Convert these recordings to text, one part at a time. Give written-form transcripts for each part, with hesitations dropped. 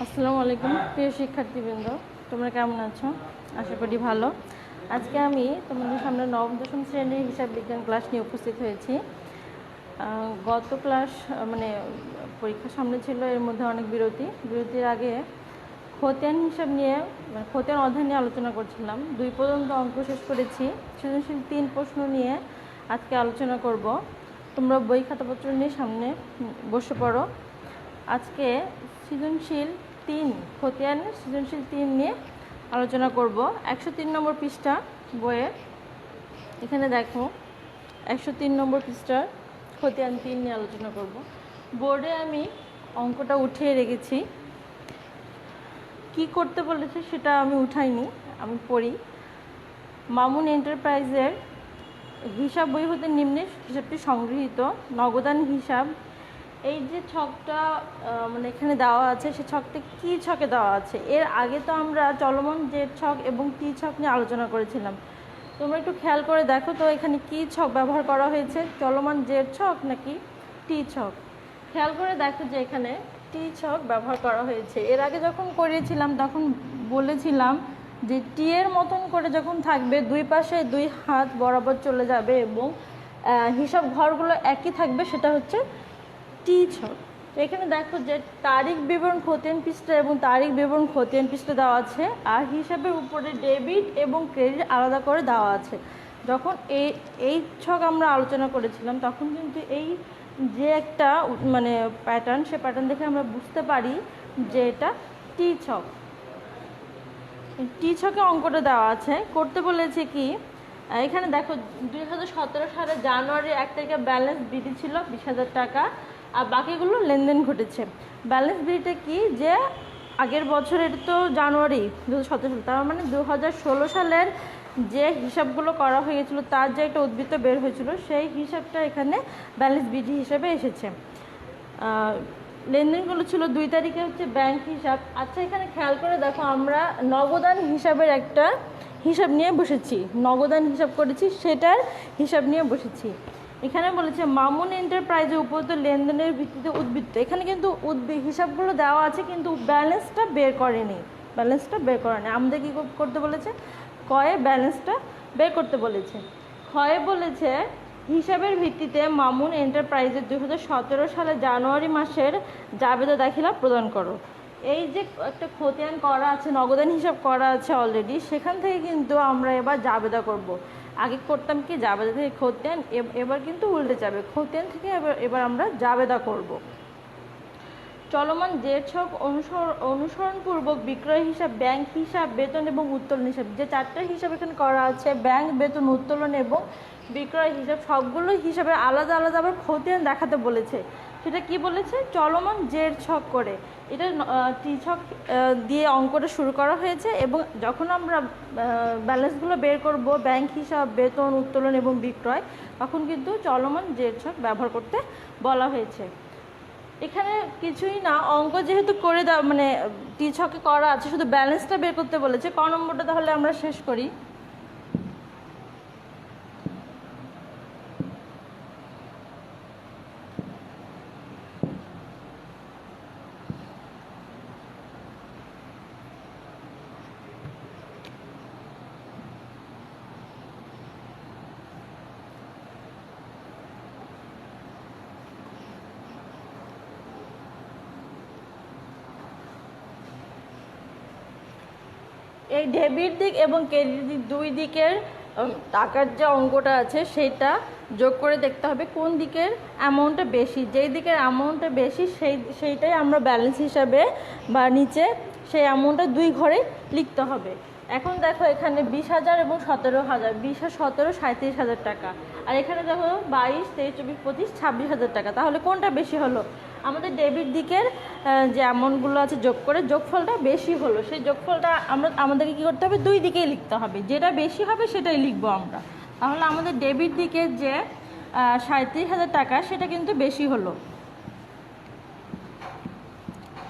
আসসালামু আলাইকুম প্রিয় শিক্ষার্থীবৃন্দ, তোমরা কেমন আছো? আশা করি ভালো। আজকে আমি তোমাদের সামনে নবম দশম শ্রেণীর হিসাব বিজ্ঞান ক্লাস নিয়ে উপস্থিত হয়েছি। গত ক্লাস পরীক্ষার সামনে ছিল, এর মধ্যে অনেক বিরতির আগে খতিয়ান হিসাব নিয়ে খতিয়ান অধ্যায় নিয়ে আলোচনা করছিলাম। 2 পর্যন্ত অঙ্ক শেষ করেছি। সৃজনশীল 3 প্রশ্ন নিয়ে আজকে আলোচনা করব। তোমরা বই খাতাপত্র নিয়ে সামনে বসে পড়ো। আজকে সৃজনশীল 3 খতিয়ানের সৃজনশীল 3 নিয়ে আলোচনা করব। 103 নম্বর পৃষ্ঠা বইয়ের, এখানে দেখো 103 নম্বর পৃষ্ঠার খতিয়ান 3 নিয়ে আলোচনা করব। বোর্ডে আমি অঙ্কটা উঠিয়ে রেখেছি। কি করতে বলেছে সেটা আমি উঠাইনি, আমি পড়ি। মামুন এন্টারপ্রাইজের হিসাব বই হতে নিম্নে হিসাবটি সংগৃহীত। নগদান হিসাব, এই যে ছকটা এখানে দেওয়া আছে, সে ছকটা কি ছকে দেওয়া আছে? এর আগে তো আমরা চলমান জেড ছক এবং টি ছক নিয়ে আলোচনা করেছিলাম। তোমরা একটু খেয়াল করে দেখো তো এখানে কি ছক ব্যবহার করা হয়েছে, চলমান জেড ছক নাকি টি ছক? খেয়াল করে দেখো যে এখানে টি ছক ব্যবহার করা হয়েছে। এর আগে যখন করিয়েছিলাম তখন বলেছিলাম যে টি এর মতন করে যখন থাকবে, দুই পাশে 2 হাত বরাবর চলে যাবে এবং হিসাব ঘরগুলো একই থাকবে, সেটা হচ্ছে টি ছক। তো এখানে দেখো যে তারিখ বিবরণ খতিয়ান পৃষ্ঠা এবং তারিখ বিবরণ খতিয়ান পৃষ্ঠা দেওয়া আছে, আর হিসাবের উপরে ডেবিট এবং ক্রেডিট আলাদা করে দেওয়া আছে। যখন এই ছক আমরা আলোচনা করেছিলাম তখন কিন্তু এই যে একটা প্যাটার্ন, সে প্যাটার্ন দেখে আমরা বুঝতে পারি যে এটা টি ছক। টি ছকে অঙ্কটা দেওয়া আছে। করতে বলেছে কি, এখানে দেখো 2017 সালের জানুয়ারি 1 তারিখে ব্যালেন্স বিধি ছিল 20,000 টাকা, আর বাকিগুলো লেনদেন ঘটেছে। ব্যালেন্স বিধিটা কি, যে আগের বছর, এটা তো জানুয়ারি 2017 সাল, তার মানে 2016 সালের যে হিসাবগুলো করা হয়েছিল তার যে একটা উদ্বৃত্ত বের হয়েছিল, সেই হিসাবটা এখানে ব্যালেন্স বিধি হিসাবে এসেছে। লেনদেনগুলো ছিল 2 তারিখে হচ্ছে ব্যাংক হিসাব। আচ্ছা, এখানে খেয়াল করে দেখো, আমরা নগদান হিসাবের একটা হিসাব নিয়ে বসেছি, নগদান হিসাব করেছি, সেটার হিসাব নিয়ে বসেছি। এখানে বলেছে মামুন এন্টারপ্রাইজে উপস্থিত লেনদেনের ভিত্তিতে উদ্বৃত্ত। এখানে কিন্তু হিসাবগুলো দেওয়া আছে কিন্তু ব্যালেন্সটা বের করেনি, আমাদের কি করতে বলেছে? কয়ে ব্যালেন্সটা বের করতে বলেছে। ক্ষয়ে বলেছে হিসাবের ভিত্তিতে মামুন এন্টারপ্রাইজের 2017 সালের জানুয়ারি মাসের জাবেদা দাখিলা প্রদান করো। এই যে একটা খতিয়ান করা আছে, নগদান হিসাব করা আছে অলরেডি, সেখান থেকে কিন্তু আমরা এবার জাবেদা করব। আগে করতাম কি জাবেদা থেকে খতিয়ান, এবার কিন্তু উল্টে যাবে, খতিয়ান থেকে এবার আমরা জাবেদা করব। চলমান জেড ছক অনুসরণপূর্বক বিক্রয় হিসাব, ব্যাংক হিসাব, বেতন এবং উত্তোলন হিসাব, যে 4টা হিসাব এখানে করা আছে, ব্যাংক, বেতন, উত্তোলন এবং বিক্রয় হিসাব, সবগুলো হিসাবে আলাদা আলাদা আবার খতিয়ান দেখাতে বলেছে। সেটা কি বলেছে? চলমান জেড ছক করে। এটা টি ছক দিয়ে অঙ্কটা শুরু করা হয়েছে, এবং যখন আমরা ব্যালেন্সগুলো বের করব, ব্যাংক হিসাব, বেতন, উত্তোলন এবং বিক্রয়, তখন কিন্তু চলমান জেড ছক ব্যবহার করতে বলা হয়েছে। এখানে কিছুই না, অঙ্ক যেহেতু করে দাও, টি ছকে করা আছে, শুধু ব্যালেন্সটা বের করতে বলেছে। ক নম্বরটা তাহলে আমরা শেষ করি। এই ডেবিট দিক এবং ক্রেডিট দিক, দুই দিকের টাকার যে অঙ্কটা আছে সেটা যোগ করে দেখতে হবে কোন দিকের অ্যামাউন্টটা বেশি। যেই দিকের অ্যামাউন্টটা বেশি সেইটাই আমরা ব্যালেন্স হিসাবে বা নিচে সেই অ্যামাউন্টটা 2 ঘরে লিখতে হবে। এখন দেখো এখানে 20,000 এবং 17,000, 20 আর 17 37,000 টাকা, আর এখানে দেখো 22, 23, 24, 25, 26,000 টাকা। তাহলে কোনটা বেশি হলো? আমাদের ডেবিট দিকের যে অ্যামাউন্টগুলো আছে যোগ করে যোগফলটা বেশি হলো। সেই যোগফলটা আমাদেরকে কী করতে হবে? 2 দিকেই লিখতে হবে, যেটা বেশি হবে সেটাই লিখবো আমরা। তাহলে আমাদের ডেবিট দিকের যে 37,000 টাকা সেটা কিন্তু বেশি হলো।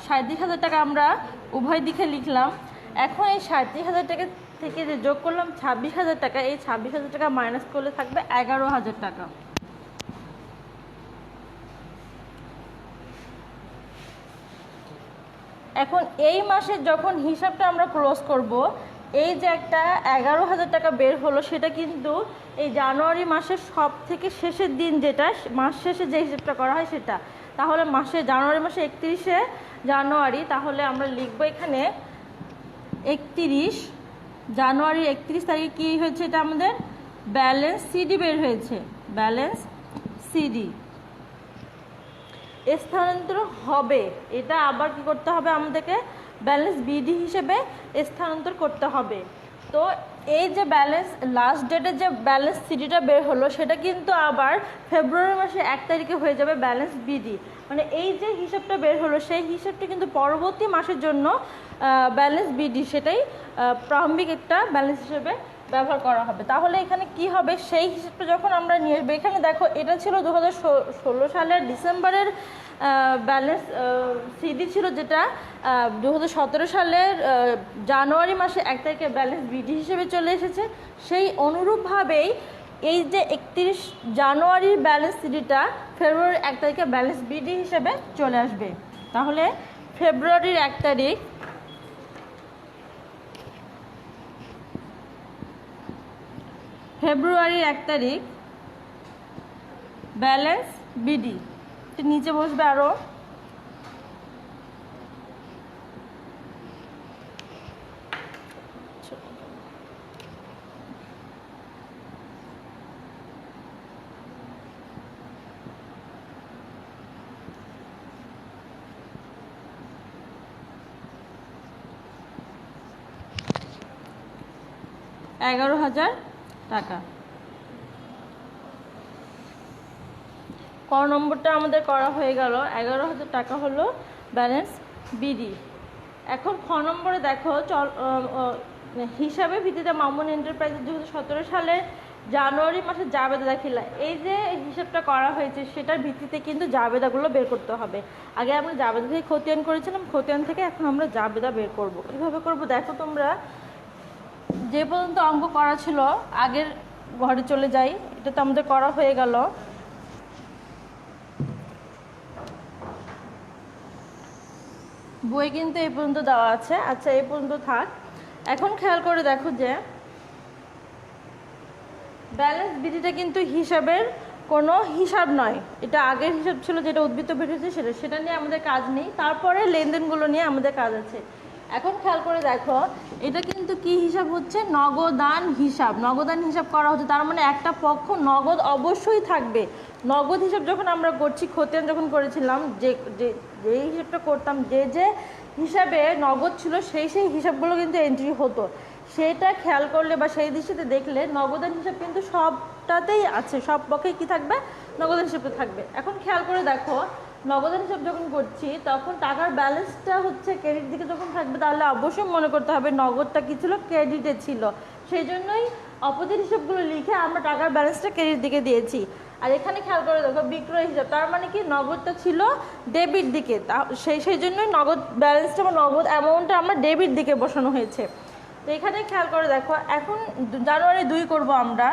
37,000 টাকা আমরা উভয় দিকে লিখলাম। এখন এই 37,000 টাকা থেকে যে যোগ করলাম 26,000 টাকা, এই 26,000 টাকা মাইনাস করলে থাকবে 11,000 টাকা। এখন এই মাসের যখন হিসাবটা আমরা ক্লোজ করব, এই যে একটা 11,000 টাকা বের হলো, সেটা কিন্তু এই জানুয়ারি মাসের সব থেকে শেষের দিন, যেটা মাস শেষে যে হিসাবটা করা হয় সেটা। তাহলে জানুয়ারি মাসে 31শে জানুয়ারি, তাহলে আমরা লিখবো এখানে 31 জানুয়ারি 31 তারিখে কী হয়েছে, এটা আমাদের ব্যালেন্স সিডি বের হয়েছে, ব্যালেন্স সিডি স্থানান্তর হবে। এটা আবার কি করতে হবে, আমাদেরকে ব্যালেন্স বিডি হিসেবে স্থানান্তর করতে হবে। তো এই যে ব্যালেন্স লাস্ট ডেটের যে ব্যালেন্স সিডিটা বের হলো, সেটা কিন্তু আবার ফেব্রুয়ারি মাসে 1 তারিখে হয়ে যাবে ব্যালেন্স বিডি। মানে এই যে হিসাবটা বের হলো, সেই হিসাবটা কিন্তু পরবর্তী মাসের জন্য ব্যালেন্স বিডি, সেটাই প্রারম্ভিক একটা ব্যালেন্স হিসেবে ব্যবহার করা হবে। তাহলে এখানে কি হবে, সেই হিসাবটা যখন আমরা নিয়ে আসবো, এখানে দেখো এটা ছিল 2016 সালের ডিসেম্বরের ব্যালেন্স সিডি ছিল, যেটা 2017 সালের জানুয়ারি মাসে 1 তারিখে ব্যালেন্স বিডি হিসেবে চলে এসেছে। সেই অনুরূপভাবেই এই যে 31 জানুয়ারির ব্যালেন্স সিডিটা ফেব্রুয়ারির 1 তারিখে ব্যালেন্স বিডি হিসেবে চলে আসবে। তাহলে ফেব্রুয়ারির 1 তারিখ ব্যালেন্স বিডি নিচে বসবে আরো $11,000 টাকা। ক নম্বরটা আমাদের করা হয়ে গেল, 11,000 টাকা হলো ব্যালেন্স বিডি। এখন খ নম্বরে দেখো, হিসাবে ভিত্তিতে মামুন এন্টারপ্রাইজ 2017 সালের জানুয়ারি মাসে জাবেদা দাখিলা, এই যে হিসাবটা করা হয়েছে সেটার ভিত্তিতে কিন্তু জাবেদাগুলো বের করতে হবে। আগে আমরা জাবেদা থেকে খতিয়ান করেছিলাম, খতিয়ান থেকে এখন আমরা জাবেদা বের করব। কীভাবে করব দেখো, তোমরা যে পর্যন্ত অঙ্ক করা ছিল আগের ঘরে চলে যাই, এটা তো আমাদের করা হয়ে গেল। বই কিন্তু এই পর্যন্ত দেওয়া আছে, আচ্ছা এই পর্যন্ত থাক। এখন খেয়াল করে দেখো যে ব্যালেন্স বিধিটা কিন্তু হিসাবের কোনো হিসাব নয়, এটা আগের হিসাব ছিল যেটা উদ্বৃত্ত বেরিয়েছে সেটা নিয়ে আমাদের কাজ নেই। তারপরে লেনদেনগুলো নিয়ে আমাদের কাজ আছে। এখন খেয়াল করে দেখো, এটা কিন্তু কি হিসাব হচ্ছে, নগদান হিসাব। নগদান হিসাব করা হচ্ছে, তার মানে একটা পক্ষ নগদ অবশ্যই থাকবে। নগদ হিসাব যখন আমরা করছি, খতিয়ান যখন করেছিলাম, যে হিসাবটা করতাম, যে হিসাবে নগদ ছিল সেই হিসাবগুলো কিন্তু এন্ট্রি হতো। সেটা খেয়াল করলে বা সেই দৃষ্টিতে দেখলে নগদান হিসাব কিন্তু সবটাতেই আছে, সব পক্ষেই কি থাকবে, নগদান হিসাবটা থাকবে। এখন খেয়াল করে দেখো, নগদান হিসাব যখন করছি তখন টাকার ব্যালেন্সটা হচ্ছে ক্রেডিট দিকে যখন থাকবে, তাহলে অবশ্যই মনে করতে হবে নগদটা কি ছিল, ক্রেডিটে ছিল। সেই জন্যই অপোজিট হিসাবগুলো লিখে আমরা টাকার ব্যালেন্সটা ক্রেডিট দিকে দিয়েছি। আর এখানে খেয়াল করে দেখো, বিক্রয় হিসাব, তার মানে কি নগদটা ছিল ডেবিট দিকে, সেই জন্যই নগদ ব্যালেন্সটা বা নগদ অ্যামাউন্টটা আমরা ডেবিট দিকে বসানো হয়েছে। তো এখানে খেয়াল করে দেখো, এখন জানুয়ারি 2 করব আমরা।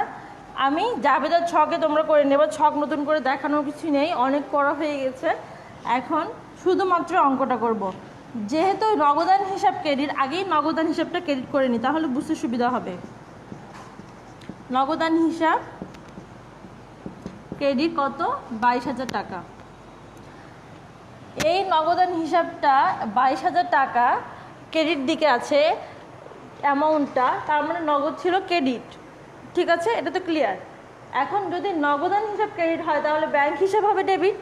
আমি জাবেদার ছকে তোমরা করে নেব, ছক নতুন করে দেখানোর কিছু নেই, অনেক করা হয়ে গেছে। এখন শুধুমাত্র অঙ্কটা করব। যেহেতু নগদান হিসাব ক্রেডিট, আগেই নগদান হিসাবটা ক্রেডিট করে নিই, তাহলে বুঝতে সুবিধা হবে। নগদান হিসাব ক্রেডিট কত, 22,000 টাকা। এই নগদান হিসাবটা 22,000 টাকা ক্রেডিট দিকে আছে অ্যামাউন্টটা, তার মানে নগদ ছিল ক্রেডিট, ঠিক আছে, এটা তো ক্লিয়ার। এখন যদি নগদান হিসাব ক্রেডিট হয়, তাহলে ব্যাংক হিসাব হবে ডেবিট।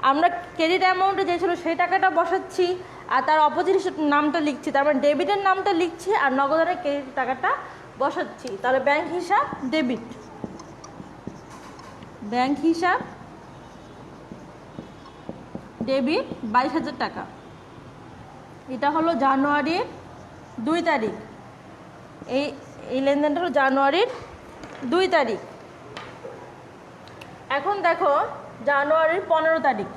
আমরা ক্রেডিট অ্যামাউন্টে যে ছিল সেই টাকাটা বসাচ্ছি, আর তার অপোজিট হিসাব নামটা লিখছি, তার মানে ডেবিটের নামটা লিখছি আর নগদানের ক্রেডিট টাকাটা বসাচ্ছি, তাহলে ব্যাংক হিসাব ডেবিট। ব্যাংক হিসাব ডেবিট 22,000 টাকা। এটা হলো জানুয়ারির 2 তারিখ, এই লেনদেনটা হলো জানুয়ারির 2 তারিখ। এখন দেখো জানুয়ারির 15 তারিখ।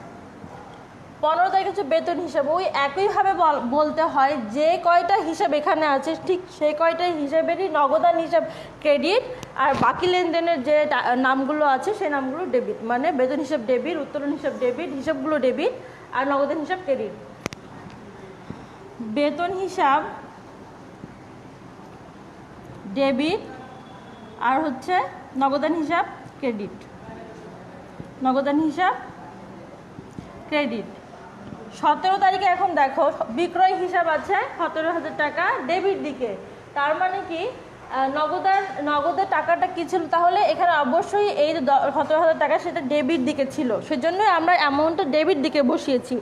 15 তারিখ হচ্ছে বেতন হিসাব। ওই একইভাবে বলতে হয়, যে কয়টা হিসাব এখানে আছে ঠিক সেই কয়টা হিসাবেরই নগদান হিসাব ক্রেডিট, আর বাকি লেনদেনের যে নামগুলো আছে সেই নামগুলো ডেবিট। মানে বেতন হিসাব ডেবিট, উত্তোলন হিসাব ডেবিট, হিসাবগুলো ডেবিট, আর নগদান হিসাব ক্রেডিট। বেতন হিসাব ডেবিট, আর হচ্ছে নগদান হিসাব ক্রেডিট। নগদান হিসাব ক্রেডিট। 17 তারিখে এখন দেখো বিক্রয় হিসাব আছে 17,000 টাকা ডেবিট দিকে। তার মানে কি নগদের টাকাটা কি ছিল, তাহলে এখানে অবশ্যই এই 17,000 টাকা সেটা ডেবিট দিকে ছিল, সেজন্যই আমরা অ্যামাউন্টটা ডেবিট দিকে বসিয়েছি।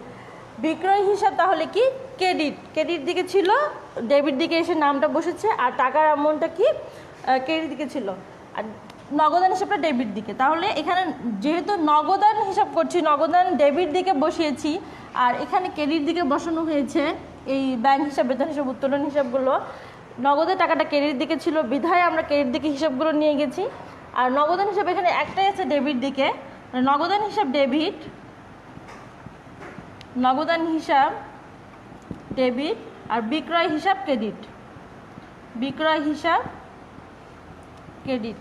বিক্রয় হিসাব তাহলে কি ক্রেডিট দিকে ছিল, ডেবিট দিকে এসে নামটা বসেছে, আর টাকার অ্যামাউন্টটা কি ক্রেডিট দিকে ছিল, আর নগদান হিসাবটা ডেবিট দিকে। তাহলে এখানে যেহেতু নগদান হিসাব করছি, নগদান ডেবিট দিকে বসিয়েছি, আর এখানে ক্রেডিট দিকে বসানো হয়েছে এই ব্যাংক হিসাব, বেতন হিসাব, উত্তোলন হিসাবগুলো। নগদের টাকাটা ক্রেডিট দিকে ছিল বিধায় আমরা ক্রেডিট দিকে হিসাবগুলো নিয়ে গেছি। আর নগদান হিসাব এখানে একটাই আছে ডেবিট দিকে, নগদান হিসাব ডেবিট, নগদান হিসাব ডেবিট, আর বিক্রয় হিসাব ক্রেডিট। বিক্রয় হিসাব ক্রেডিট।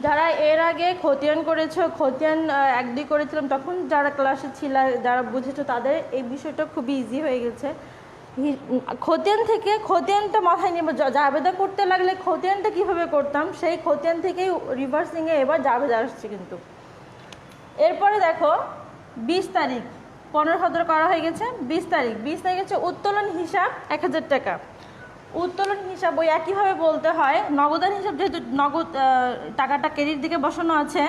যারা এর আগে খতিয়ান করেছো, খতিয়ান 1-2 করেছিলাম তখন যারা ক্লাসে ছিল, যারা বুঝেছো তাদের এই বিষয়টা খুবই ইজি হয়ে গেছে। খতিয়ান থেকে খতিয়ানটা মাথায় নেব, জাবেদা করতে লাগলে খতিয়ানটা কিভাবে করতাম সেই খতিয়ান থেকেই রিভার্সিংয়ে এবার জাবেদা আসছে। কিন্তু এরপরে দেখো 20 তারিখ 15,000 করা হয়ে গেছে। 20 তারিখ হচ্ছে উত্তোলন হিসাব 1,000 টাকা। উত্তোলন হিসাব ওই একইভাবে বলতে হয়। নগদান হিসাব যেহেতু নগদ টাকাটা ক্রেডিট দিকে বসানো আছে,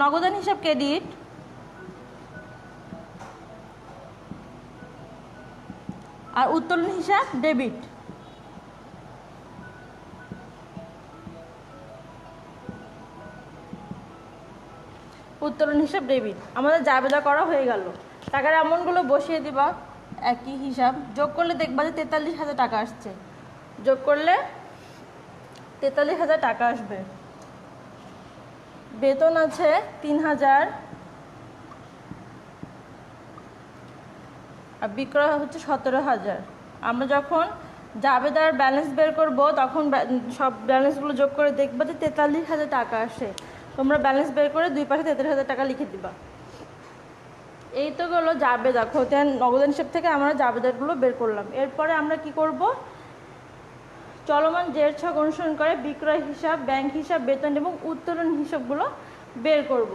নগদান হিসাব ক্রেডিট, আর উত্তোলন হিসাব ডেবিট। উত্তোলন হিসাব ডেবিট আমাদের জাবেদা করা হয়ে গেল। টাকার অ্যামাউন্টগুলো বসিয়ে দিবা, একই হিসাব। যোগ করলে দেখবা যে 43,000 টাকা আসছে। যোগ করলে 43,000 টাকা আসবে। বেতন আছে 3,000, আর বিক্রয় হচ্ছে 17,000। আমরা যখন জাবেদার ব্যালেন্স বের করব তখন সব ব্যালেন্সগুলো যোগ করে দেখবা যে 43,000 টাকা আসে। তোমরা ব্যালেন্স বের করে দুই পাশে 43,000 টাকা লিখে দিবা। এই তো গেলো জাবেদা। খতিয়ান নগদান হিসাব থেকে আমরা জাবেদাগুলো বের করলাম। এরপরে আমরা কি করব, চলমান জের ছক অনুসরণ করে বিক্রয় হিসাব, ব্যাংক হিসাব, বেতন এবং উত্তোলন হিসাবগুলো বের করব।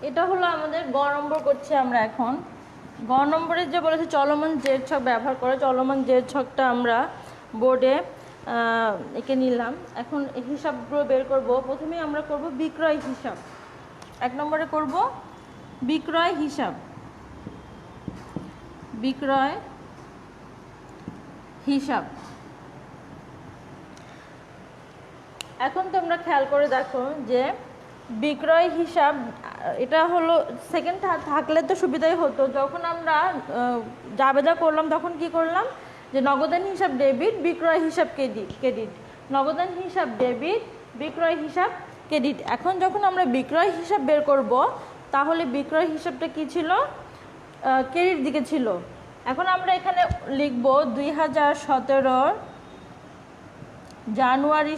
এটা হলো আমাদের গ নম্বর করছি আমরা এখন। গ নম্বরে যে বলেছে চলমান জের ছক ব্যবহার করে, চলমান জের ছকটা আমরা বোর্ডে এঁকে নিলাম। এখন হিসাবগুলো বের করব। প্রথমে আমরা করব বিক্রয় হিসাব। 1 নম্বরে করব বিক্রয় হিসাব। বিক্রয় হিসাব। এখন তোমরা খেয়াল করে দেখো যে বিক্রয় হিসাব এটা হলো সেকেন্ড থাকলে তো সুবিধাই হতো। যখন আমরা জাবেদা করলাম তখন কি করলাম, যে নগদান হিসাব ডেবিট, বিক্রয় হিসাব ক্রেডিট, নগদান হিসাব ডেবিট, বিক্রয় হিসাব ক্রেডিট। এখন যখন আমরা বিক্রয় হিসাব বের করব তাহলে বিক্রয় হিসাবটা কি ছিল, ক্রেডিট দিকে ছিল। এখন আমরা এখানে লিখব 2017 জানুয়ারি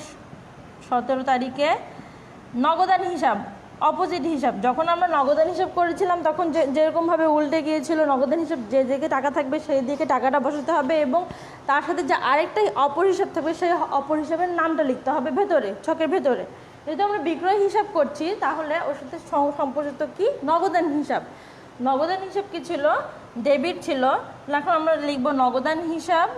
17 তারিখে নগদান হিসাব অপোজিট হিসাব। যখন আমরা নগদান হিসাব করেছিলাম তখন যেরকমভাবে উল্টে গিয়েছিল, নগদান হিসাব যে দিকে টাকা থাকবে সেই দিকে টাকাটা বসাতে হবে এবং তার সাথে যে আরেকটা অপর হিসাব থাকবে সেই অপর হিসাবের নামটা লিখতে হবে ভেতরে, ছকের ভেতরে। যেহেতু আমরা বিক্রয় হিসাব করছি তাহলে ওর সাথে সম্পর্কিত কি নগদান হিসাব। নগদান হিসাব কি ছিল? ডেবিট ছিল। এখন আমরা লিখব নগদান হিসাব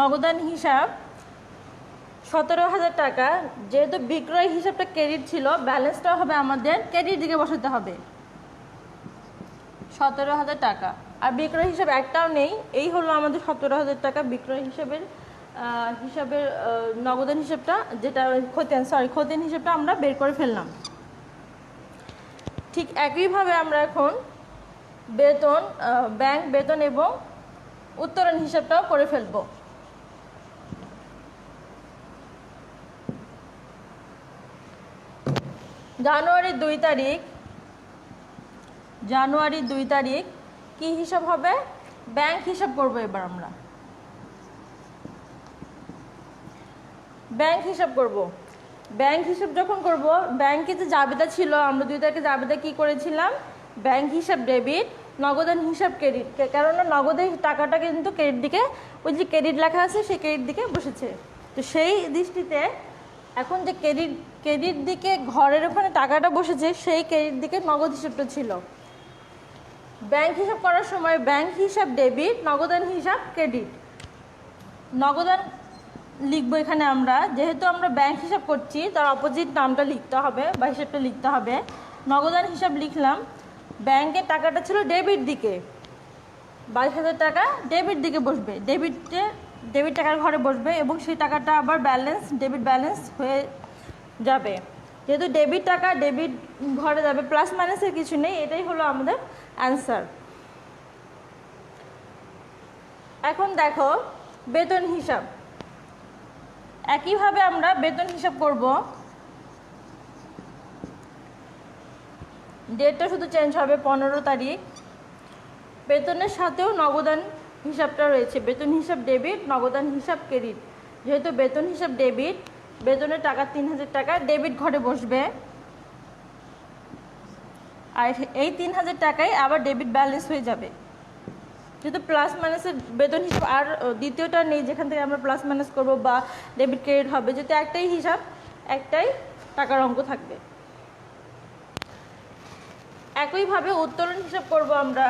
নগদান হিসাব 17,000 টাকা। যেহেতু বিক্রয় হিসাবটা ক্রেডিট ছিল, ব্যালেন্সটাও হবে আমাদের ক্রেডিট দিকে বসাতে হবে 17,000 টাকা। আর বিক্রয় হিসাব একটাও নেই, এই হলো আমাদের 17,000 টাকা বিক্রয় হিসাবের নগদান হিসাবটা, যেটা খতিয়ান হিসাবটা আমরা বের করে ফেললাম। ঠিক একইভাবে আমরা এখন বেতন, ব্যাংক বেতন এবং উত্তোলন হিসাবটাও করে ফেলবো। জানুয়ারি 2 তারিখ কি হিসাব হবে? ব্যাংক হিসাব করবো। এবার আমরা ব্যাংক হিসাব করব। ব্যাংক হিসাব যখন করব, ব্যাংকে যে জাবেদা ছিল, আমরা 2 তারিখে জাবেদা কি করেছিলাম? ব্যাংক হিসাব ডেবিট, নগদান হিসাব ক্রেডিট। কেননা নগদের টাকাটা কিন্তু ক্রেডিট দিকে, ওই যে ক্রেডিট লেখা আছে সেই ক্রেডিট দিকে বসেছে। তো সেই দৃষ্টিতে এখন যে ক্রেডিট দিকে ঘরের ওখানে টাকাটা বসেছে, সেই ক্রেডিট দিকে নগদ হিসাবটা ছিল। ব্যাংক হিসাব করার সময় ব্যাংক হিসাব ডেবিট, নগদান হিসাব ক্রেডিট। নগদান লিখবো এখানে আমরা, যেহেতু আমরা ব্যাংক হিসাব করছি তার অপোজিট নামটা লিখতে হবে বা হিসাবটা লিখতে হবে। নগদান হিসাব লিখলাম, ব্যাংকের টাকাটা ছিল ডেবিট দিকে, 22,000 টাকা ডেবিট দিকে বসবে, ডেবিট টাকার ঘরে বসবে এবং সেই টাকাটা আবার ডেবিট ব্যালেন্স হয়ে যাবে। যেহেতু ডেবিট টাকা ডেবিট ঘরে যাবে, প্লাস মাইনাসের কিছু নেই, এটাই হলো আমাদের অ্যান্সার। এখন দেখো বেতন হিসাব। একইভাবে আমরা বেতন হিসাব করব। ডেটটা শুধু চেঞ্জ হবে, 15 তারিখ। বেতনের সাথেও নগদান হিসাবটা রয়েছে, বেতন হিসাব ডেবিট, নগদান হিসাব ক্রেডিট। যেহেতু বেতন হিসাব ডেবিট, বেতনের টাকা 3,000 টাকা ডেবিট ঘরে বসবে, আর এই 3,000 টাকাই আবার ডেবিট ব্যালেন্স হয়ে যাবে। যেহেতু প্লাস মাইনাসের বেতন হিসাব আর দ্বিতীয়টা নেই যেখান থেকে আমরা প্লাস মাইনাস করবো বা ডেবিট ক্রেডিট হবে, যেহেতু একটাই হিসাব, একটাই টাকার অঙ্ক থাকবে। একইভাবে উত্তোলন হিসাব করব আমরা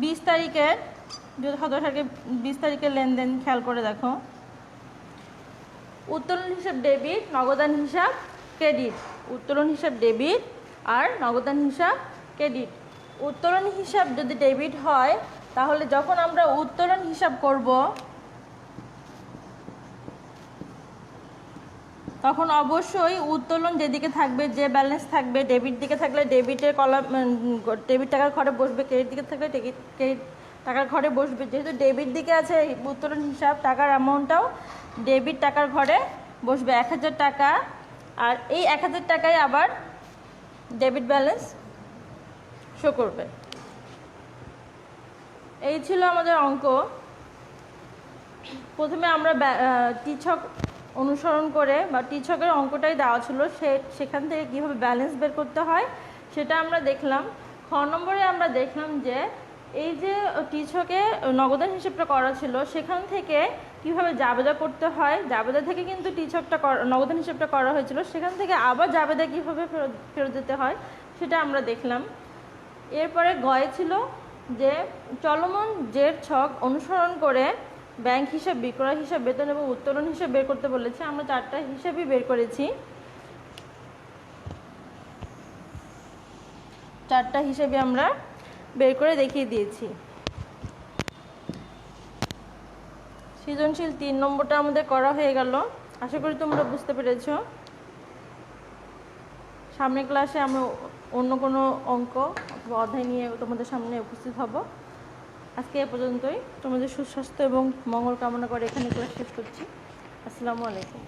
20 তারিখের, 20 তারিখের লেনদেন খেয়াল করে দেখো। উত্তোলন হিসাব ডেবিট, নগদান হিসাব ক্রেডিট। উত্তোলন হিসাব ডেবিট আর নগদান হিসাব ক্রেডিট। উত্তোলন হিসাব যদি ডেবিট হয় তাহলে যখন আমরা উত্তোলন হিসাব করব তখন অবশ্যই উত্তোলন যেদিকে থাকবে, যে ব্যালেন্স থাকবে, ডেবিট দিকে থাকলে ডেবিটের কলাম, ডেবিট টাকার ঘরে বসবে, ক্রেডিট দিকে থাকলে ক্রেডিট টাকার ঘরে বসবে। যেহেতু ডেবিট দিকে আছে উত্তোলন হিসাব, টাকার অ্যামাউন্টটাও ডেবিট টাকার ঘরে বসবে 1,000 টাকা, আর এই 1,000 টাকায় আবার ডেবিট ব্যালেন্স শো করবে। এই ছিল আমাদের অঙ্ক। প্রথমে আমরা টিছক অনুসরণ করে বা টিছকের অঙ্কটাই দেওয়া ছিল, সেখান থেকে কীভাবে ব্যালেন্স বের করতে হয় সেটা আমরা দেখলাম। খ নম্বরে আমরা দেখলাম যে এই যে টিছকে নগদান হিসেবটা করা ছিল সেখান থেকে কীভাবে জাবেদা করতে হয়, জাবেদা থেকে কিন্তু টিছকটা নগদান হিসেবটা করা হয়েছিল, সেখান থেকে আবার জাবেদা কীভাবে ফেরত দিতে হয় সেটা আমরা দেখলাম। এরপরে গয়ে ছিল যে চলমান জের ছক অনুসরণ করে ব্যাংক হিসাব, বিক্রয় হিসাব, বেতন এবং উত্তোলন হিসাব বের করতে বলেছে। আমরা 4টা হিসাবই বের করেছি, 4টা হিসাবই আমরা বের করে দেখিয়ে দিয়েছি। সৃজনশীল 3 নম্বরটা আমাদের করা হয়ে গেল। আশা করি তোমরা বুঝতে পেরেছো। সামনের ক্লাসে আমরা অন্য কোনো অঙ্ক অথবা অধ্যায় নিয়ে তোমাদের সামনে উপস্থিত হব। আজকে এ পর্যন্তই। তোমাদের সুস্বাস্থ্য এবং মঙ্গল কামনা করে এখানে ক্লাস শেষ করছি। আসসালামু আলাইকুম।